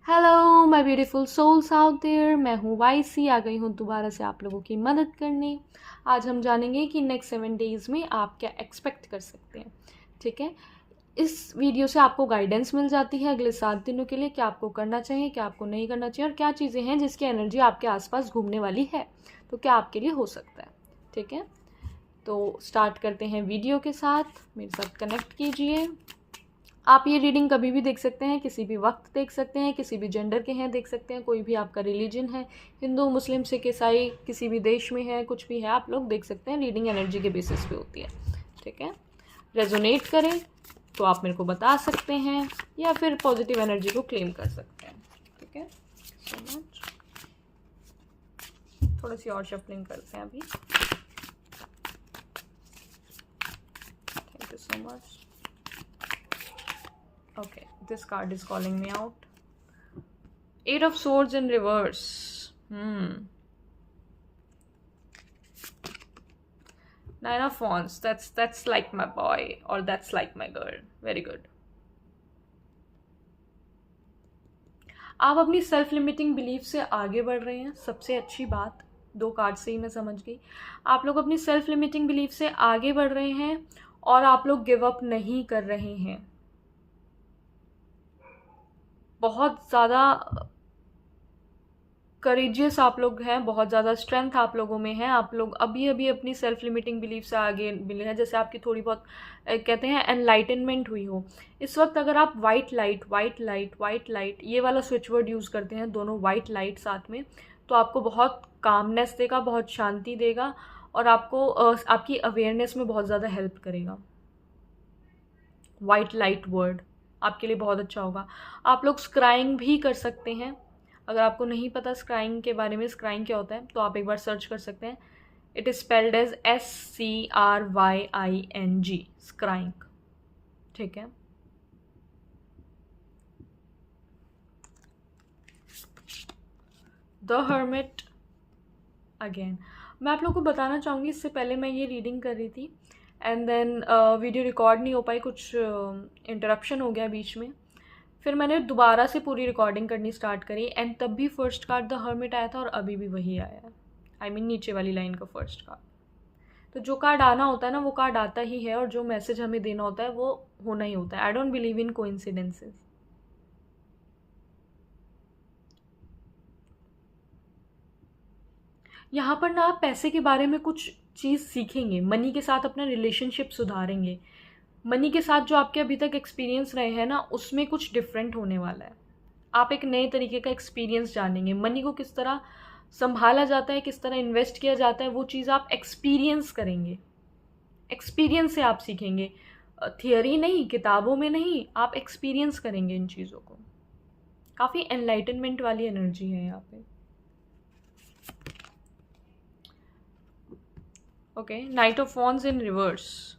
Hello my beautiful souls out there, मैं हूँ YC. आ गई हूँ दोबारा से आप लोगों की मदद करने। आज हम जानेंगे कि नेक्स्ट 7 डेज़ में आप क्या एक्सपेक्ट कर सकते हैं। ठीक है, इस वीडियो से आपको गाइडेंस मिल जाती है अगले 7 दिनों के लिए, क्या आपको करना चाहिए, क्या आपको नहीं करना चाहिए, और क्या चीज़ें हैं जिसकी एनर्जी आपके आसपास घूमने वाली है, तो क्या आपके लिए हो सकता है। ठीक है, तो स्टार्ट करते हैं वीडियो के साथ। मेरे साथ कनेक्ट कीजिए। आप ये रीडिंग कभी भी देख सकते हैं, किसी भी वक्त देख सकते हैं, किसी भी जेंडर के हैं देख सकते हैं, कोई भी आपका रिलीजन है, हिंदू मुस्लिम सिख ईसाई, किसी भी देश में है, कुछ भी है, आप लोग देख सकते हैं। रीडिंग एनर्जी के बेसिस पे होती है। ठीक है, रेजोनेट करें तो आप मेरे को बता सकते हैं या फिर पॉजिटिव एनर्जी को क्लेम कर सकते हैं। ठीक है, सो मच। थोड़ी सी और शफलिंग करते हैं अभी। Thank you so much. Okay, this card is calling me out. Eight of Swords in reverse. Nine of Wands. That's like my boy, or that's like my girl. Very good. आप अपनी self limiting belief से आगे बढ़ रहे हैं, सबसे अच्छी बात। 2 कार्ड से ही मैं समझ गई। आप लोग अपनी सेल्फ लिमिटिंग बिलीफ से आगे बढ़ रहे हैं और आप लोग गिव अप नहीं कर रहे हैं। बहुत ज़्यादा करेजियस आप लोग हैं, बहुत ज़्यादा स्ट्रेंथ आप लोगों में है। आप लोग अभी अभी अपनी सेल्फ लिमिटिंग बिलीफ से आगे मिले हैं, जैसे आपकी थोड़ी बहुत कहते हैं एनलाइटनमेंट हुई हो। इस वक्त अगर आप white light white light white light ये वाला स्विच वर्ड यूज़ करते हैं, दोनों वाइट लाइट साथ में, तो आपको बहुत कामनेस देगा, बहुत शांति देगा, और आपको आपकी अवेयरनेस में बहुत ज़्यादा हेल्प करेगा। वाइट लाइट वर्ड आपके लिए बहुत अच्छा होगा। आप लोग स्क्राइंग भी कर सकते हैं। अगर आपको नहीं पता स्क्राइंग के बारे में, स्क्राइंग क्या होता है, तो आप एक बार सर्च कर सकते हैं। It is spelled as SCRYING, scrying. ठीक है, द हर्मिट अगेन। मैं आप लोग को बताना चाहूँगी, इससे पहले मैं ये रीडिंग कर रही थी एंड देन वीडियो रिकॉर्ड नहीं हो पाई, कुछ इंटरप्शन हो गया बीच में। फिर मैंने दोबारा से पूरी रिकॉर्डिंग करनी स्टार्ट करी एंड तब भी फर्स्ट कार्ड द हर्मिट आया था और अभी भी वही आया है। आई मीन नीचे वाली लाइन का फर्स्ट कार्ड। तो जो कार्ड आना होता है ना, वो कार्ड आता ही है, और जो मैसेज हमें देना होता है वो होना ही होता है। I don't believe in coincidences. यहाँ पर ना आप पैसे के बारे में कुछ चीज़ सीखेंगे, मनी के साथ अपना रिलेशनशिप सुधारेंगे। मनी के साथ जो आपके अभी तक एक्सपीरियंस रहे हैं ना, उसमें कुछ डिफरेंट होने वाला है। आप एक नए तरीके का एक्सपीरियंस जानेंगे। मनी को किस तरह संभाला जाता है, किस तरह इन्वेस्ट किया जाता है, वो चीज़ आप एक्सपीरियंस करेंगे। एक्सपीरियंस से आप सीखेंगे, थियरी नहीं, किताबों में नहीं, आप एक्सपीरियंस करेंगे इन चीज़ों को। काफ़ी एनलाइटनमेंट वाली एनर्जी है यहाँ पे। Okay, night of wands in reverse.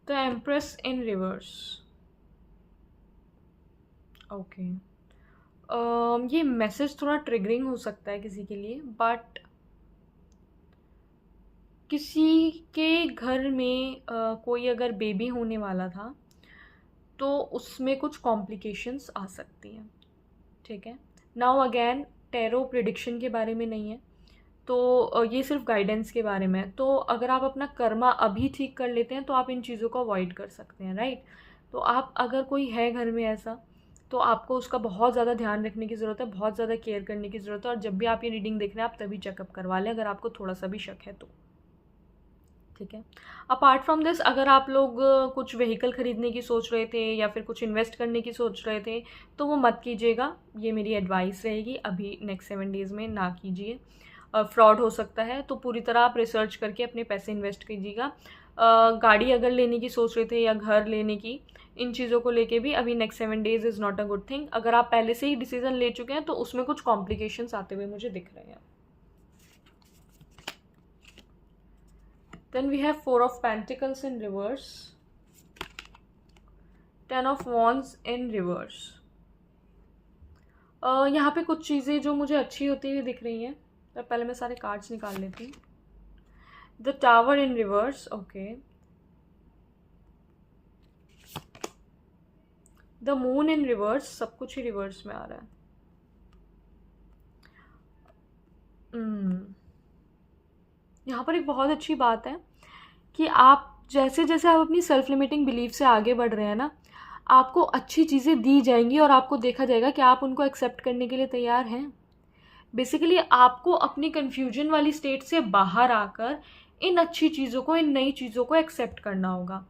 The empress in reverse. Okay, ये मैसेज थोड़ा ट्रिगरिंग हो सकता है किसी के लिए, बट किसी के घर में कोई अगर बेबी होने वाला था तो उसमें कुछ कॉम्प्लिकेशंस आ सकती हैं। ठीक है, नाउ अगेन टैरो प्रिडिक्शन के बारे में नहीं है, तो ये सिर्फ गाइडेंस के बारे में है। तो अगर आप अपना कर्मा अभी ठीक कर लेते हैं तो आप इन चीज़ों को अवॉइड कर सकते हैं, राइट। तो आप अगर कोई है घर में ऐसा, तो आपको उसका बहुत ज़्यादा ध्यान रखने की ज़रूरत है, बहुत ज़्यादा केयर करने की ज़रूरत है। और जब भी आप ये रीडिंग देख रहे हैं, आप तभी चेकअप करवा लें अगर आपको थोड़ा सा भी शक है तो। ठीक है, अपार्ट फ्रॉम दिस, अगर आप लोग कुछ व्हीकल ख़रीदने की सोच रहे थे या फिर कुछ इन्वेस्ट करने की सोच रहे थे, तो वो मत कीजिएगा। ये मेरी एडवाइस रहेगी, अभी नेक्स्ट 7 डेज़ में ना कीजिए। फ्रॉड हो सकता है, तो पूरी तरह आप रिसर्च करके अपने पैसे इन्वेस्ट कीजिएगा। गाड़ी अगर लेने की सोच रहे थे या घर लेने की, इन चीज़ों को लेके भी अभी next 7 days is not a good thing. अगर आप पहले से ही डिसीजन ले चुके हैं तो उसमें कुछ कॉम्प्लिकेशंस आते हुए मुझे दिख रहे हैं। Then we have 4 of Pentacles in reverse, 10 of Wands in reverse. यहाँ पे कुछ चीज़ें जो मुझे अच्छी होती हुई दिख रही हैं, तो पहले मैं सारे कार्ड्स निकाल लेती हूँ। The tower in reverse, okay. The moon in reverse, सब कुछ ही रिवर्स में आ रहा है। यहाँ पर एक बहुत अच्छी बात है कि आप जैसे जैसे आप अपनी सेल्फ लिमिटिंग बिलीफ से आगे बढ़ रहे हैं ना, आपको अच्छी चीज़ें दी जाएंगी और आपको देखा जाएगा कि आप उनको एक्सेप्ट करने के लिए तैयार हैं। बेसिकली आपको अपनी कन्फ्यूजन वाली स्टेट से बाहर आकर इन अच्छी चीज़ों को, इन नई चीज़ों को एक्सेप्ट करना होगा।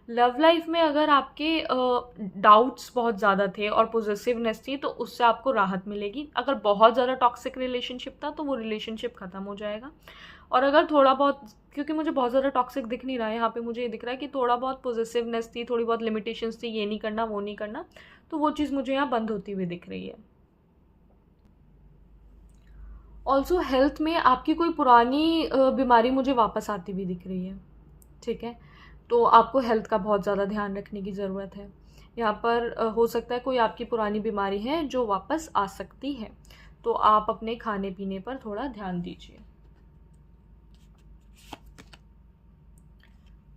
लव लाइफ में अगर आपके डाउट्स बहुत ज़्यादा थे और पॉजिटिवनेस थी तो उससे आपको राहत मिलेगी। अगर बहुत ज़्यादा टॉक्सिक रिलेशनशिप था तो वो रिलेशनशिप ख़त्म हो जाएगा। और अगर थोड़ा बहुत, क्योंकि मुझे बहुत ज़्यादा टॉक्सिक दिख नहीं रहा है यहाँ पे, मुझे ये दिख रहा है कि थोड़ा बहुत पॉजिटिवनेस थी, थोड़ी बहुत लिमिटेशंस थी, ये नहीं करना वो नहीं करना, तो वो चीज़ मुझे यहाँ बंद होती हुई दिख रही है। ऑल्सो हेल्थ में आपकी कोई पुरानी बीमारी मुझे वापस आती हुई दिख रही है, ठीक है। तो आपको हेल्थ का बहुत ज़्यादा ध्यान रखने की ज़रूरत है। यहाँ पर हो सकता है कोई आपकी पुरानी बीमारी है जो वापस आ सकती है, तो आप अपने खाने पीने पर थोड़ा ध्यान दीजिए।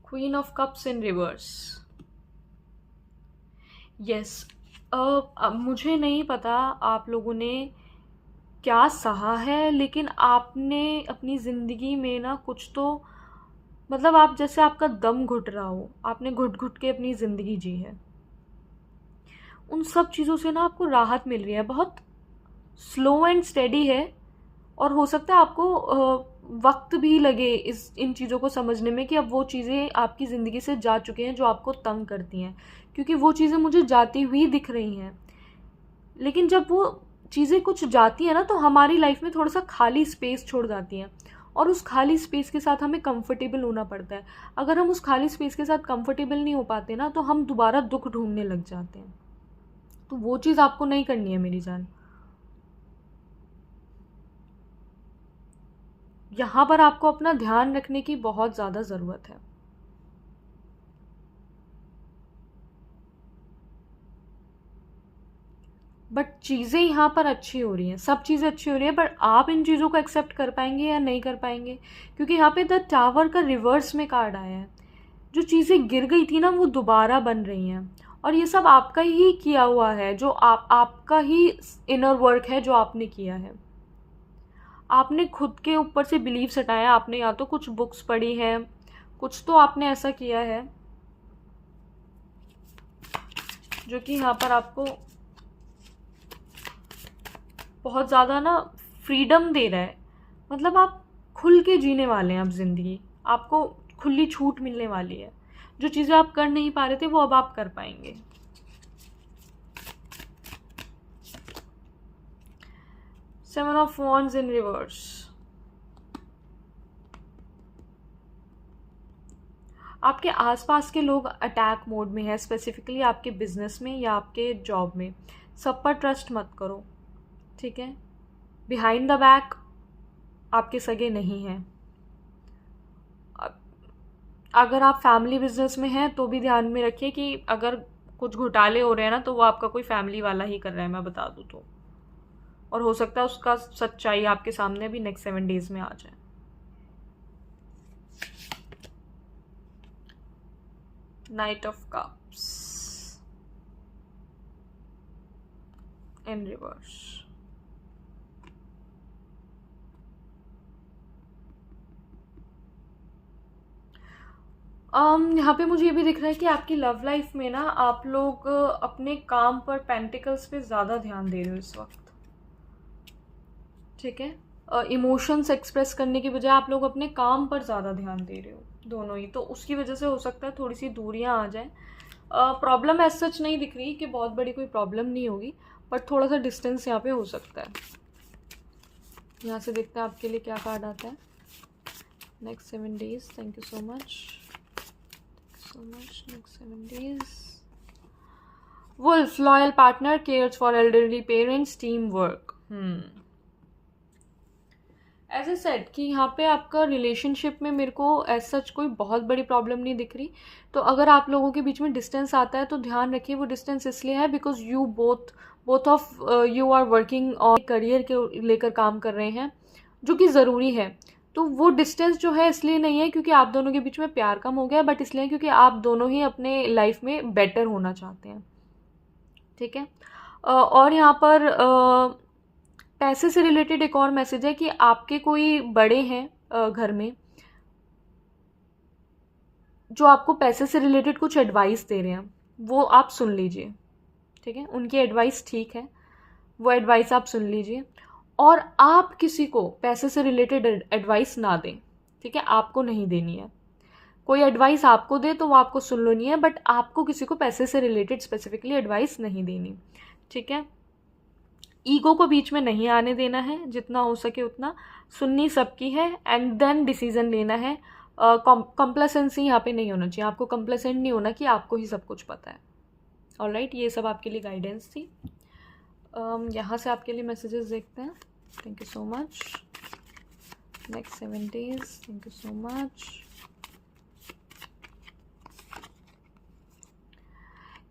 Queen of cups in reverse, yes. मुझे नहीं पता आप लोगों ने क्या सहा है, लेकिन आपने अपनी ज़िंदगी में ना कुछ तो, मतलब आप जैसे आपका दम घुट रहा हो, आपने घुट घुट के अपनी ज़िंदगी जी है। उन सब चीज़ों से ना आपको राहत मिल रही है, बहुत स्लो एंड स्टेडी है। और हो सकता है आपको वक्त भी लगे इन चीज़ों को समझने में कि अब वो चीज़ें आपकी ज़िंदगी से जा चुके हैं जो आपको तंग करती हैं, क्योंकि वो चीज़ें मुझे जाती हुई दिख रही हैं। लेकिन जब वो चीज़ें कुछ जाती हैं ना, तो हमारी लाइफ में थोड़ा सा खाली स्पेस छोड़ जाती हैं, और उस खाली स्पेस के साथ हमें कंफर्टेबल होना पड़ता है। अगर हम उस खाली स्पेस के साथ कंफर्टेबल नहीं हो पाते ना, तो हम दोबारा दुख ढूंढने लग जाते हैं। तो वो चीज़ आपको नहीं करनी है मेरी जान। यहाँ पर आपको अपना ध्यान रखने की बहुत ज़्यादा ज़रूरत है। बट चीज़ें यहाँ पर अच्छी हो रही हैं, सब चीज़ें अच्छी हो रही हैं, बट आप इन चीज़ों को एक्सेप्ट कर पाएंगे या नहीं कर पाएंगे, क्योंकि यहाँ पे द टावर का रिवर्स में कार्ड आया है। जो चीज़ें गिर गई थी ना, वो दोबारा बन रही हैं, और ये सब आपका ही किया हुआ है, जो आपका ही इनर वर्क है जो आपने किया है। आपने खुद के ऊपर से बिलीव्स हटाया, आपने या तो कुछ बुक्स पढ़ी है, कुछ तो आपने ऐसा किया है जो कि यहाँ पर आपको बहुत ज़्यादा ना फ्रीडम दे रहा है। मतलब आप खुल के जीने वाले हैं अब ज़िंदगी, आपको खुली छूट मिलने वाली है। जो चीज़ें आप कर नहीं पा रहे थे वो अब आप कर पाएंगे। Seven of wands in reverse, आपके आसपास के लोग अटैक मोड में है, स्पेसिफिकली आपके बिजनेस में या आपके जॉब में। सब पर ट्रस्ट मत करो, ठीक है। बिहाइंड द बैक आपके सगे नहीं हैं। अगर आप फैमिली बिजनेस में हैं तो भी ध्यान में रखिए कि अगर कुछ घोटाले हो रहे हैं ना, तो वो आपका कोई फैमिली वाला ही कर रहा है, मैं बता दूँ तो। और हो सकता है उसका सच्चाई आपके सामने भी नेक्स्ट 7 डेज में आ जाए। Night of cups in reverse, यहाँ पे मुझे ये भी दिख रहा है कि आपकी लव लाइफ में ना आप लोग अपने काम पर, पेंटिकल्स पे ज़्यादा ध्यान दे रहे हो इस वक्त, ठीक है। इमोशंस एक्सप्रेस करने की बजाय आप लोग अपने काम पर ज़्यादा ध्यान दे रहे हो, दोनों ही। तो उसकी वजह से हो सकता है थोड़ी सी दूरियां आ जाए। प्रॉब्लम एज सच नहीं दिख रही कि बहुत बड़ी कोई प्रॉब्लम नहीं होगी, बट थोड़ा सा डिस्टेंस यहाँ पे हो सकता है। यहाँ से देखते हैं आपके लिए क्या कार्ड आता है। Next 7 days, thank you so much, next 7 days. Wolf, loyal partner, cares for elderly parents, teamwork. As I said कि यहाँ पे आपका रिलेशनशिप में मेरे को एज सच कोई बहुत बड़ी प्रॉब्लम नहीं दिख रही। तो अगर आप लोगों के बीच में डिस्टेंस आता है तो ध्यान रखिए, वो डिस्टेंस इसलिए है because you both of you are working और करियर के लेकर काम कर रहे हैं, जो कि ज़रूरी है। तो वो डिस्टेंस जो है इसलिए नहीं है क्योंकि आप दोनों के बीच में प्यार कम हो गया, बट इसलिए क्योंकि आप दोनों ही अपने लाइफ में बेटर होना चाहते हैं, ठीक है। और यहाँ पर पैसे से रिलेटेड एक और मैसेज है कि आपके कोई बड़े हैं घर में जो आपको पैसे से रिलेटेड कुछ एडवाइस दे रहे हैं, वो आप सुन लीजिए, ठीक है। उनकी एडवाइस ठीक है, वो एडवाइस आप सुन लीजिए, और आप किसी को पैसे से रिलेटेड एडवाइस ना दें, ठीक है। आपको नहीं देनी है। कोई एडवाइस आपको दे तो वो आपको सुन लेनी है, बट आपको किसी को पैसे से रिलेटेड स्पेसिफिकली एडवाइस नहीं देनी, ठीक है। ईगो को बीच में नहीं आने देना है, जितना हो सके उतना सुननी सबकी है, एंड देन डिसीजन लेना है। कंप्लेसेंसी यहाँ पे नहीं होना चाहिए, आपको कंप्लेसेंट नहीं होना कि आपको ही सब कुछ पता है। ऑलराइट, ये सब आपके लिए गाइडेंस थी। यहाँ से आपके लिए मैसेजेस देखते हैं। Thank you so much. Next 7 days, thank you so much.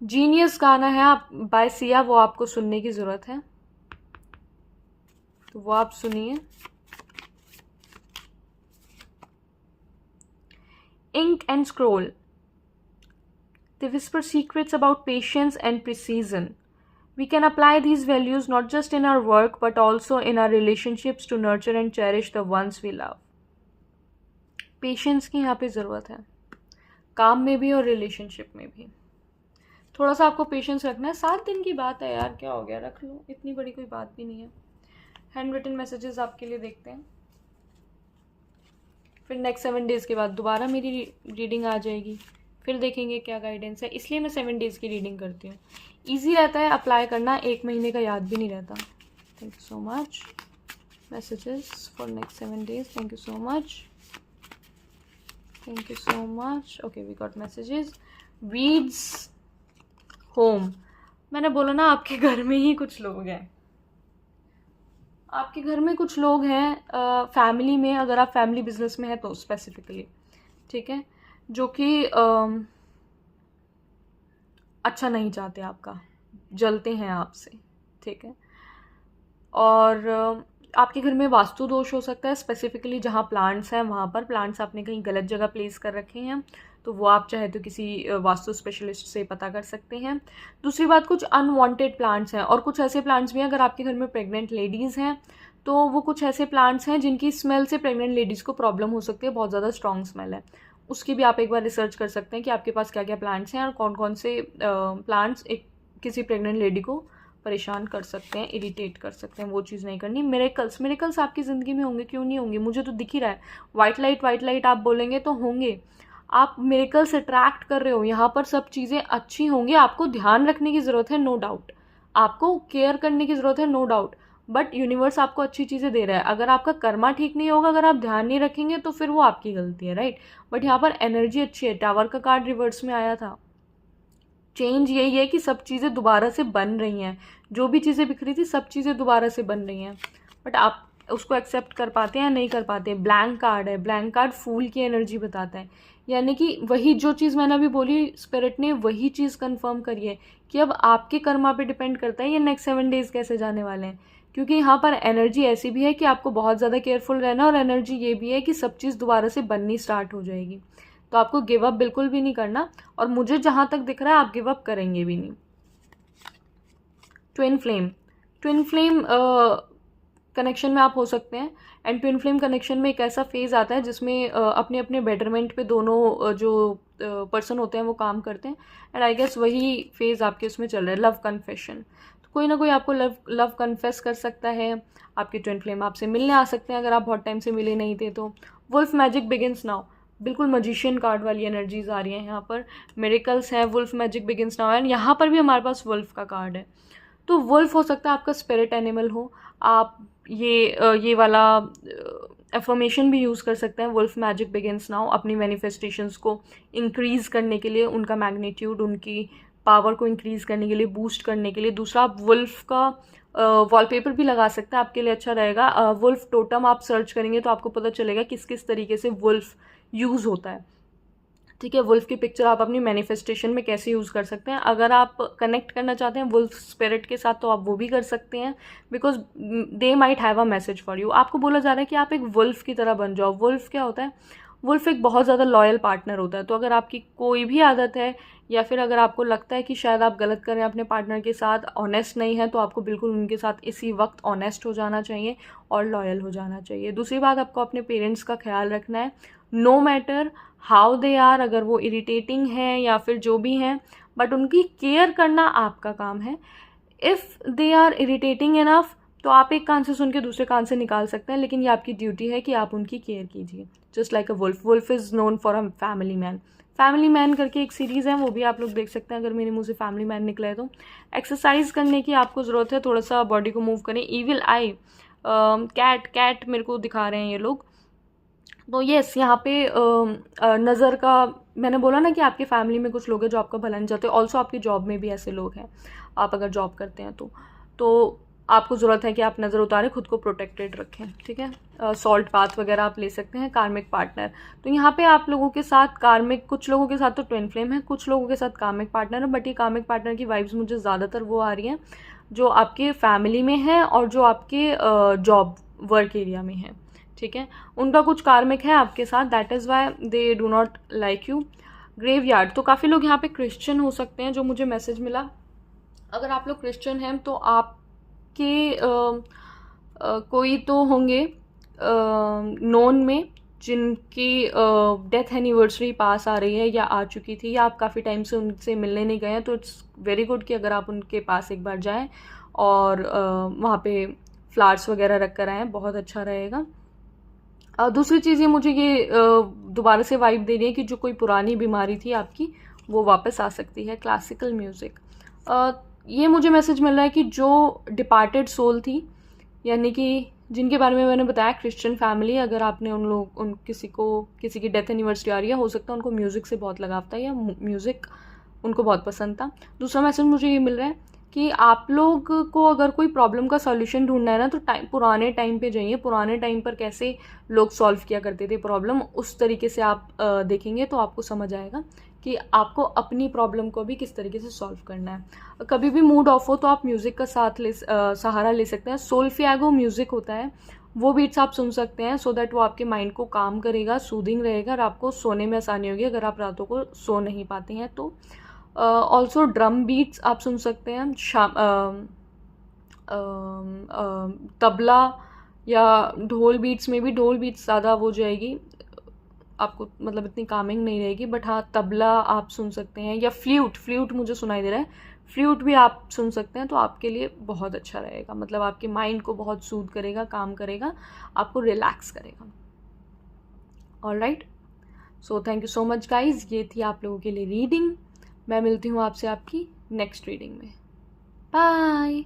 Genius गाना है आप बाय सिया, वो आपको सुनने की ज़रूरत है, तो वो आप सुनिए। Ink and scroll. They whisper secrets about patience and precision. We can apply these values not just in our work but also in our relationships to nurture and cherish the ones we love. Patience की यहाँ पे ज़रूरत है, काम में भी और relationship में भी। थोड़ा सा आपको पेशेंस रखना है। 7 दिन की बात है यार, क्या हो गया, रख लो, इतनी बड़ी कोई बात भी नहीं है। हैंड रिटन मैसेजेस आपके लिए देखते हैं, फिर नेक्स्ट 7 days के बाद दोबारा मेरी रीडिंग आ जाएगी, फिर देखेंगे क्या गाइडेंस है। इसलिए मैं 7 days की रीडिंग करती हूँ, ईजी रहता है अप्लाई करना, 1 महीने का याद भी नहीं रहता। Thank you so much. Messages for next 7 days, thank you so much, thank you so much. Okay, we got messages. Weeds home, मैंने बोला ना आपके घर में ही कुछ लोग हैं, आपके घर में कुछ लोग हैं, फैमिली में, अगर आप फैमिली बिजनेस में हैं तो स्पेसिफिकली, ठीक है, जो कि अच्छा नहीं चाहते आपका, जलते हैं आपसे, ठीक है। और आपके घर में वास्तु दोष हो सकता है, स्पेसिफिकली जहाँ प्लांट्स हैं वहाँ पर प्लांट्स आपने कहीं गलत जगह प्लेस कर रखे हैं, तो वो आप चाहे तो किसी वास्तु स्पेशलिस्ट से पता कर सकते हैं। दूसरी बात, कुछ अनवांटेड प्लांट्स हैं, और कुछ ऐसे प्लांट्स भी हैं, अगर आपके घर में प्रेग्नेंट लेडीज़ हैं तो वो कुछ ऐसे प्लांट्स हैं जिनकी स्मेल से प्रेग्नेंट लेडीज़ को प्रॉब्लम हो सकती है, बहुत ज़्यादा स्ट्रॉन्ग स्मेल है। उसकी भी आप एक बार रिसर्च कर सकते हैं कि आपके पास क्या क्या प्लांट्स हैं और कौन कौन से प्लांट्स एक किसी प्रेग्नेंट लेडी को परेशान कर सकते हैं, इरिटेट कर सकते हैं, वो चीज़ नहीं करनी। मिरेकल्स आपकी ज़िंदगी में होंगे, क्यों नहीं होंगे, मुझे तो दिख ही रहा है। वाइट लाइट आप बोलेंगे तो होंगे, आप मिरेकल्स अट्रैक्ट कर रहे हो, यहाँ पर सब चीज़ें अच्छी होंगी। आपको ध्यान रखने की ज़रूरत है, नो डाउट, आपको केयर करने की ज़रूरत है, नो डाउट, बट यूनिवर्स आपको अच्छी चीज़ें दे रहा है। अगर आपका कर्मा ठीक नहीं होगा, अगर आप ध्यान नहीं रखेंगे तो फिर वो आपकी गलती है, राइट। बट यहाँ पर एनर्जी अच्छी है, टावर का कार्ड रिवर्स में आया था। चेंज यही है कि सब चीज़ें दोबारा से बन रही हैं, जो भी चीज़ें बिखरी थी सब चीज़ें दोबारा से बन रही हैं, बट आप उसको एक्सेप्ट कर पाते हैं या नहीं कर पाते। ब्लैंक कार्ड है, ब्लैंक कार्ड फूल की एनर्जी बताता है, यानी कि वही जो चीज़ मैंने अभी बोली, स्पिरिट ने वही चीज़ कंफर्म करी है कि अब आपके कर्मा पे डिपेंड करता है ये नेक्स्ट 7 days कैसे जाने वाले हैं, क्योंकि यहाँ पर एनर्जी ऐसी भी है कि आपको बहुत ज़्यादा केयरफुल रहना, और एनर्जी ये भी है कि सब चीज़ दोबारा से बननी स्टार्ट हो जाएगी, तो आपको गिव अप बिल्कुल भी नहीं करना, और मुझे जहाँ तक दिख रहा है आप गिव अप करेंगे भी नहीं। ट्विन फ्लेम कनेक्शन में आप हो सकते हैं, एंड ट्विन फ्लेम कनेक्शन में एक ऐसा फेज़ आता है जिसमें अपने अपने बेटरमेंट पे दोनों जो पर्सन होते हैं वो काम करते हैं, एंड आई गेस वही फेज़ आपके उसमें चल रहा है, लव कन्फेशन। तो कोई ना कोई आपको लव कन्फेस कर सकता है, आपके ट्विन फ्लेम आपसे मिलने आ सकते हैं अगर आप बहुत टाइम से मिले नहीं थे तो। वुल्फ मैजिक बिगिंस नाउ, बिल्कुल मजिशियन कार्ड वाली एनर्जीज आ रही हैं यहाँ पर, मिरेकल्स हैं, wolf magic begins now, and यहाँ पर भी हमारे पास वुल्फ का कार्ड है। तो वुल्फ हो सकता है आपका स्पिरिट एनिमल हो, आप ये वाला एफर्मेशन भी यूज़ कर सकते हैं, वुल्फ मैजिक बिगिंस नाउ, अपनी मैनिफेस्टेशंस को इंक्रीज़ करने के लिए, उनका मैग्नीट्यूड, उनकी पावर को इंक्रीज़ करने के लिए, बूस्ट करने के लिए। दूसरा, आप वुल्फ का वॉलपेपर भी लगा सकते हैं, आपके लिए अच्छा रहेगा। वुल्फ टोटम आप सर्च करेंगे तो आपको पता चलेगा किस किस तरीके से वुल्फ यूज़ होता है। ठीक है। वुल्फ की पिक्चर आप अपनी मैनिफेस्टेशन में कैसे यूज़ कर सकते हैं, अगर आप कनेक्ट करना चाहते हैं वुल्फ स्पिरिट के साथ तो आप वो भी कर सकते हैं, because they might have a message for you. आपको बोला जा रहा है कि आप एक वुल्फ की तरह बन जाओ। वुल्फ क्या होता है? वुल्फ एक बहुत ज़्यादा लॉयल पार्टनर होता है। तो अगर आपकी कोई भी आदत है या फिर अगर आपको लगता है कि शायद आप गलत कर रहे हैं अपने पार्टनर के साथ, ऑनेस्ट नहीं है, तो आपको बिल्कुल उनके साथ इसी वक्त ऑनेस्ट हो जाना चाहिए और लॉयल हो जाना चाहिए। दूसरी बात, आपको अपने पेरेंट्स का ख्याल रखना है, no matter how they are, अगर वो इरिटेटिंग हैं या फिर जो भी हैं, बट उनकी केयर करना आपका काम है। If they are irritating enough तो आप एक कान से सुन के दूसरे कान से निकाल सकते हैं, लेकिन ये आपकी ड्यूटी है कि आप उनकी केयर कीजिए। Just like a wolf, wolf is known for a family man. Family man करके एक सीरीज़ है, वो भी आप लोग देख सकते हैं अगर मेरे मुंह से फैमिली मैन निकला है तो। एक्सरसाइज करने की आपको ज़रूरत है, थोड़ा सा बॉडी को मूव करें। ईविल आई, कैट मेरे को दिखा रहे हैं ये लोग। तो येस, यहाँ पे नज़र का, मैंने बोला ना कि आपके फैमिली में कुछ लोग हैं जो आपका भला नहीं चाहते। ऑल्सो आपकी जॉब में भी ऐसे लोग हैं, आप अगर जॉब करते हैं तो आपको ज़रूरत है कि आप नज़र उतारें, खुद को प्रोटेक्टेड रखें, ठीक है। सॉल्ट बाथ वगैरह आप ले सकते हैं। कार्मिक पार्टनर, तो यहाँ पे आप लोगों के साथ कार्मिक, कुछ लोगों के साथ तो ट्विन फ्लेम है, कुछ लोगों के साथ कार्मिक पार्टनर है, बट ये कार्मिक पार्टनर की वाइब्स मुझे ज़्यादातर वो आ रही हैं जो आपके फैमिली में है और जो आपके जॉब वर्क एरिया में है, ठीक है। उनका कुछ कार्मिक है आपके साथ, that is why they do not like you. Graveyard, तो काफ़ी लोग यहाँ पे क्रिश्चियन हो सकते हैं जो मुझे मैसेज मिला। अगर आप लोग क्रिश्चियन हैं तो आपके कोई तो होंगे नोन में जिनकी डेथ एनिवर्सरी पास आ रही है या आ चुकी थी, या आप काफ़ी टाइम से उनसे मिलने नहीं गए हैं, तो इट्स वेरी गुड कि अगर आप उनके पास एक बार जाएं और वहाँ पे फ्लावर्स वगैरह रख कर आएँ, बहुत अच्छा रहेगा। दूसरी चीज़ ये मुझे ये दोबारा से वाइब दे रही है कि जो कोई पुरानी बीमारी थी आपकी वो वापस आ सकती है। क्लासिकल म्यूज़िक, ये मुझे मैसेज मिल रहा है कि जो डिपार्टेड सोल थी, यानी कि जिनके बारे में मैंने बताया क्रिश्चियन फैमिली, अगर आपने किसी की डेथ एनिवर्सरी आ रही है, हो सकता है उनको म्यूज़िक से बहुत लगाव था या म्यूज़िक उनको बहुत पसंद था। दूसरा मैसेज मुझे ये मिल रहा है कि आप लोग को अगर कोई प्रॉब्लम का सॉल्यूशन ढूंढना है ना, तो पुराने टाइम पे जाइए। पुराने टाइम पर कैसे लोग सॉल्व किया करते थे प्रॉब्लम, उस तरीके से आप देखेंगे तो आपको समझ आएगा कि आपको अपनी प्रॉब्लम को भी किस तरीके से सॉल्व करना है। कभी भी मूड ऑफ हो तो आप म्यूज़िक का सहारा ले सकते हैं। सोल्फियागो म्यूज़िक होता है, वो बीट्स आप सुन सकते हैं, सो दैट वो आपके माइंड को काम करेगा, सूदिंग रहेगा और आपको सोने में आसानी होगी अगर आप रातों को सो नहीं पाते हैं तो। ऑल्सो ड्रम बीट्स आप सुन सकते हैं, तबला या ढोल बीट्स में भी, ढोल बीट्स ज़्यादा वो जाएगी आपको, मतलब इतनी कामिंग नहीं रहेगी, बट हाँ तबला आप सुन सकते हैं, या फ्लूट मुझे सुनाई दे रहा है, फ्लूट भी आप सुन सकते हैं, तो आपके लिए बहुत अच्छा रहेगा। मतलब आपके माइंड को बहुत सूद करेगा, काम करेगा, आपको रिलैक्स करेगा। Alright, so thank you so much guys, ये थी आप लोगों के लिए रीडिंग। मैं मिलती हूँ आपसे आपकी नेक्स्ट रीडिंग में। बाय।